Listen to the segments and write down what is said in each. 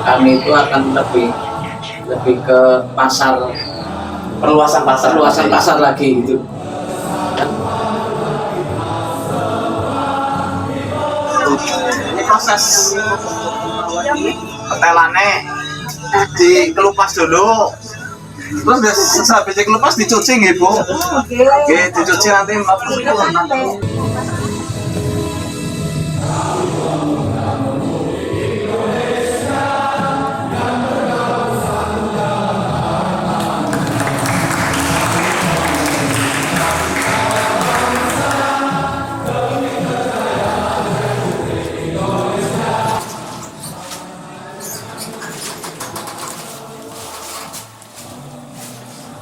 kami itu akan lebih ke pasar, Perluasan pasar lagi gitu. Ini proses petelannya dikelupas dulu. Terus habis dikelupas dicuci nggih, Bu? Oke, dicuci nanti.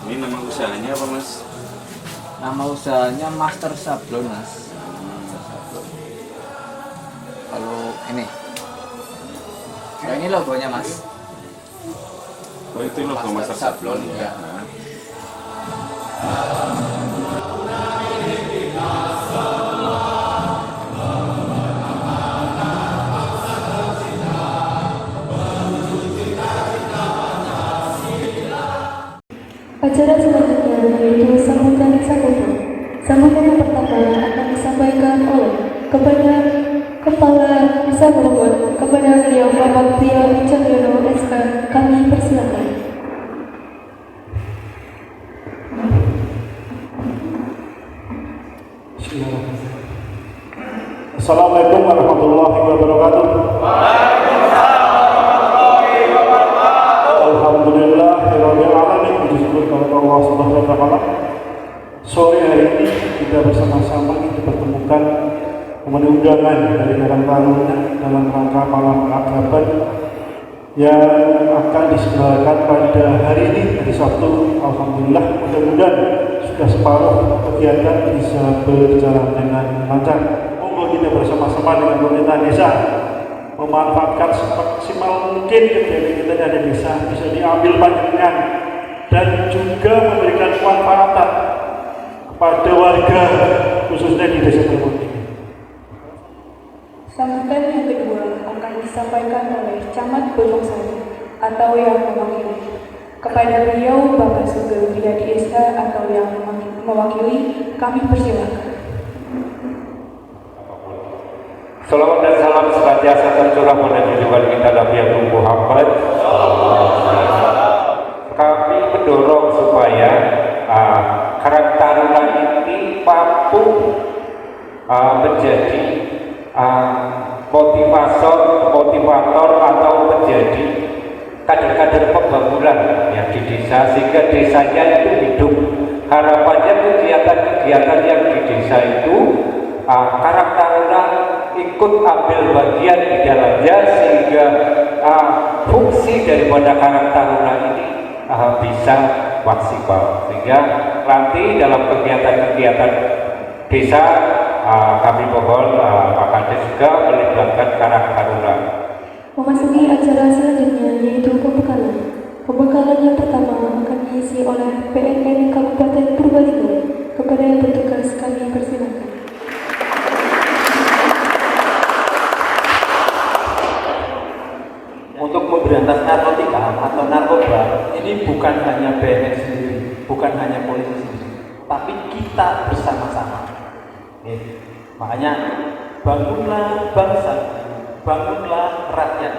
Ini nama usahanya apa, Mas? Nama usahanya Master Sablon, Mas. Kalau ini, nah, ini logonya, Mas. Oh, itu logo Master Sablon ya. Nah. Acara selanjutnya yaitu sambutan sakoto. Sambutan yang pertama akan disampaikan oleh kepada Kepala Desa Bogor, kepada beliau Bapak Pria Cahyono SK. Kami persilakan. Assalamualaikum warahmatullahi wabarakatuh. Alhamdulillah, Allah Subhanahu wa Ta'ala. Sore hari ini kita bersama-sama dipertemukan memenuhi undangan dari Karang Taruna dalam rangka malam keakraban yang akan diselenggarakan pada hari ini, hari Sabtu. Alhamdulillah, mudah-mudahan sudah separuh kegiatan bisa berjalan dengan lancar. Monggo kita bersama-sama dengan pemerintah desa memanfaatkan semaksimal mungkin kegiatan kita yang ada di desa bisa diambil panjenengan dan juga memberikan manfaat kepada warga khususnya di desa Termon ini. Sambutan yang kedua akan disampaikan oleh Camat Bojongsari atau yang mewakili. Kepada beliau Bapak Sugeng Widadi SH atau yang mewakili, kami persilakan. Salawat dan salam senantiasa tercurah pada junjungan kita Nabi Agung Muhammad. Kami mendorong supaya Karang Taruna ini mampu menjadi motivator atau menjadi kader-kader pembangunan yang di desa, sehingga desanya itu hidup. Harapannya kegiatan-kegiatan yang di desa itu Karang Taruna ikut ambil bagian di dalamnya, sehingga fungsi daripada Karang Taruna ini bisa maksimal, sehingga nanti dalam kegiatan-kegiatan desa kami mohon Pak Kades juga melibatkan Karang Taruna. Memasuki acara selanjutnya yaitu pembekalan. Pembekalan yang pertama akan diisi oleh PNN Kabupaten Purbalingga. Kepada yang bertugas kami persilakan. Untuk memberantas narkotika atau narkoba ini bukan hanya BNN sendiri, bukan hanya polisi sendiri, tapi kita bersama-sama. Makanya bangunlah bangsa, bangunlah rakyat.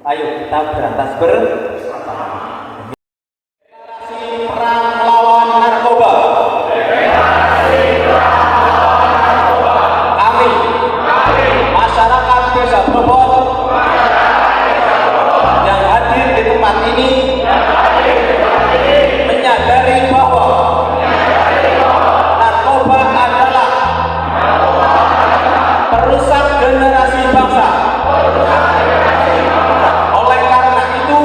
Ayo kita berantas bersama. Perang melawan narkoba. Kami, masyarakat Desa Bobot yang hadir di tempat ini menyadari bahwa narkoba adalah perusak generasi bangsa. Oleh karena itu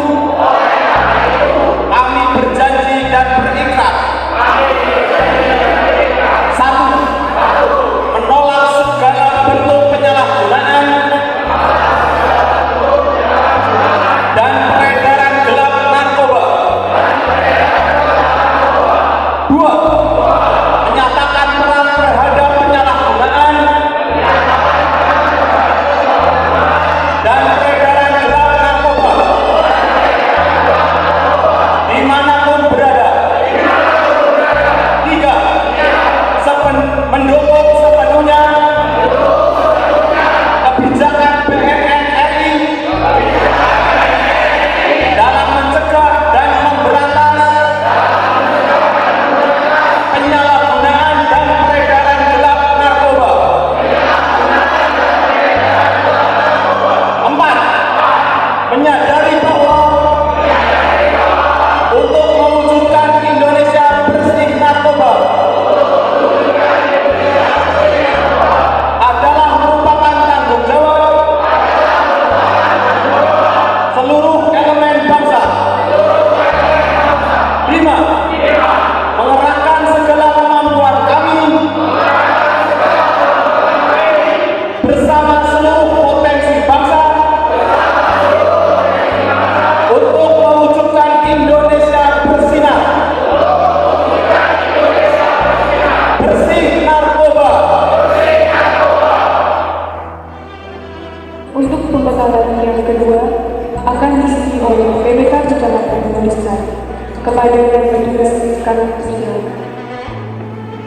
kepada yang bertugaskan silakan.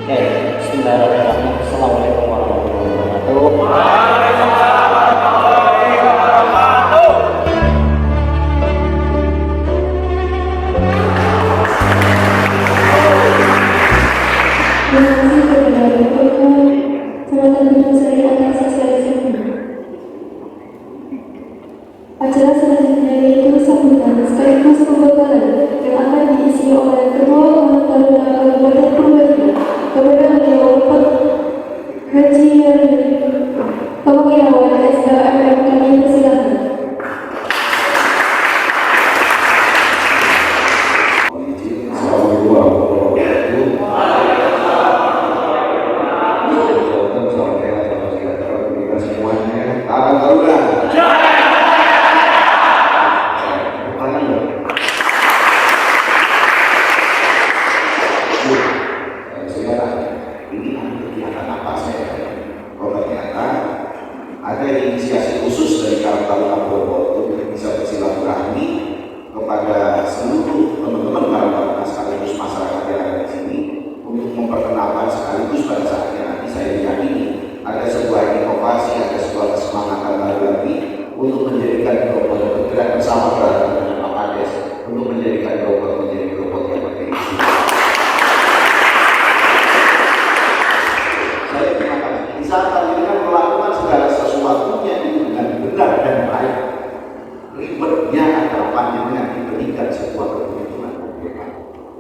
Bismillahirrahmanirrahim. Assalamualaikum warahmatullahi wabarakatuh. Terima kasih kepada Bapak Semangat Bidang Seri atas sosialisasinya. Acara selanjutnya yaitu sambutan sekaligus pembekalan yang akan diisi oleh Ketua Umum Taruna Kabupaten Purbalingga kepada beliau Bapak Haji Pemengirawan SKMM, kami persilakan. Ada inisiasi khusus dari Karang Taruna Purwokerto untuk bisa bersilaturahmi kepada seluruh teman-teman Karang Taruna sekaligus masyarakat yang ada di sini untuk memperkenalkan sekaligus pada saatnya nanti saya yakini ada sebuah inovasi, ada sebuah kesemangatan baru lagi untuk menjadikan robot bergerak bersama dengan Pak Kades untuk menjadikan robot menjadi robot yang berfungsi. Saya terima kasih. Di saat kami melakukan segala sesuatunya itu dengan benar dan baik. Ribetnya adalah panjangnya diberikan sebuah kebutuhan.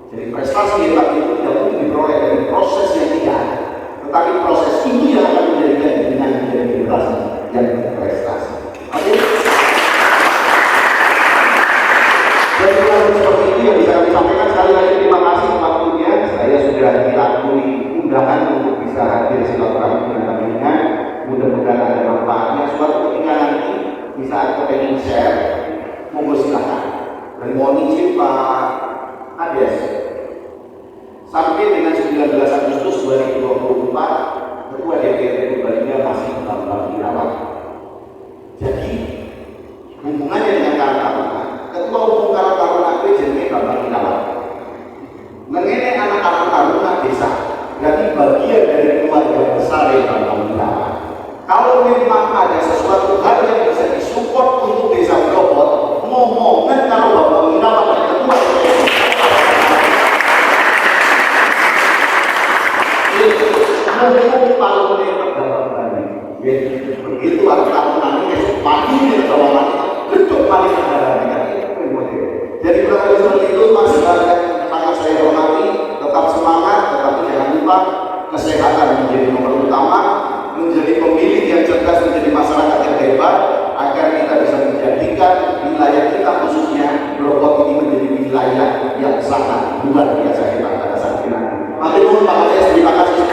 Jadi prestasi hebat itu tidak mungkin diperoleh dari proses yang tidak ada, tetapi proses itu yang akan menjadikan dengan menjadi generasi yang berprestasi. Oke. Dan seperti itu yang bisa kami sampaikan. Sekali lagi terima kasih waktunya. Saya sudah dilakoni undangan untuk bisa hadir silaturahmi dengan kalian. Mudah-mudahan ada manfaatnya. Suatu ketika nanti di saat kepengen share, monggo silakan. Dan mohon izin Pak Ades, sampai dengan 19 Agustus 2024, Ketua DPRD Purbalingga masih Bambang Irawan. Jadi hubungannya dengan Karang Taruna, Ketua Umum Karang Taruna itu jenenge Bambang Irawan. Mengenai anak Karang Taruna desa, berarti bagian dari keluarga besar Bambang Irawan. Kalau memang ada sesuatu hal yang bisa disupport untuk desa Blokot, ngomongan kalau Bambang Irawan dan Ketua ngomong paling berdampak begitu ada tahunan ini pagi di bawah bentuk paling negara. Jadi berkali seperti itu masih banyak sangat saya hormati, tetap semangat, tetapi jangan lupa kesehatan menjadi nomor utama, menjadi pemilih yang cerdas, menjadi masyarakat yang hebat, agar kita bisa menjadikan wilayah kita khususnya Blokot ini menjadi wilayah yang sangat luar biasa hebat pada saat ini. Terima kasih.